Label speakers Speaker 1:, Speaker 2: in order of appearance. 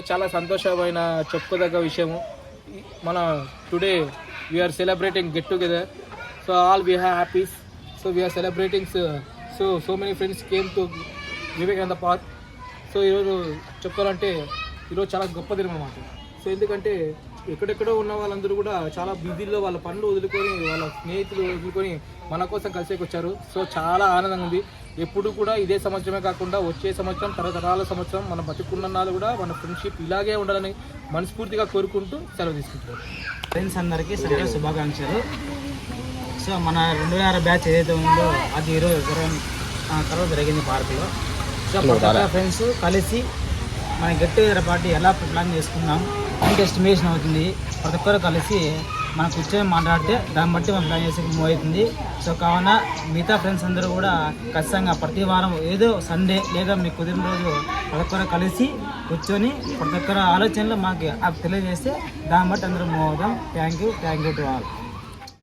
Speaker 1: చాలా సంతోషమైన చెప్పుకోదగ్గ విషయము. మన today we're celebrating get together. So all we happies. So we're celebrating. So many friends came to Vivekananda park. సో ఈరోజు చెప్పుకోవాలంటే ఈరోజు చాలా గొప్ప దినం అన్నమాట. సో ఎందుకంటే ఎక్కడెక్కడో ఉన్న వాళ్ళందరూ కూడా చాలా బిజీలో వాళ్ళ పనులు వదులుకొని వాళ్ళ స్నేహితులు వదులుకొని మన కోసం కలిసేకి వచ్చారు. సో చాలా ఆనందంగా ఉంది. ఎప్పుడు కూడా ఇదే సంవత్సరమే కాకుండా వచ్చే సంవత్సరం తరతరాల సంవత్సరం మన బతుకున్నాళ్ళు కూడా మన ఫ్రెండ్షిప్ ఇలాగే ఉండాలని మనస్ఫూర్తిగా కోరుకుంటూ సెలవు తీసుకుంటారు.
Speaker 2: ఫ్రెండ్స్ అందరికీ సంక్రాంతి శుభాకాంక్షలు. సో మన 2006 బ్యాచ్ ఏదైతే ఉందో అది ఈరోజు తర్వాత జరిగింది పార్కులో. సో కొత్తగా ఫ్రెండ్స్ కలిసి మన గెట్ టుగెదర్ పార్టీ ఎలా ప్లాన్ చేసుకున్నాం అంటే ఎస్టిమేషన్ అవుతుంది. ప్రతి ఒక్కరు కలిసి మనం కూర్చొని మాట్లాడితే దాన్ని బట్టి మనం ప్లాన్ చేసి మూవ్ అవుతుంది. సో కావున మిగతా ఫ్రెండ్స్ అందరూ కూడా ఖచ్చితంగా ప్రతి వారం ఏదో సండే లేదా మీకు కుదిరిన రోజు ప్రతి ఒక్కరు కలిసి కూర్చొని ప్రతి ఒక్కరు ఆలోచనలు మాకు తెలియజేస్తే దాన్ని బట్టి అందరూ మూవ్ అవుతాం. Thank you to all.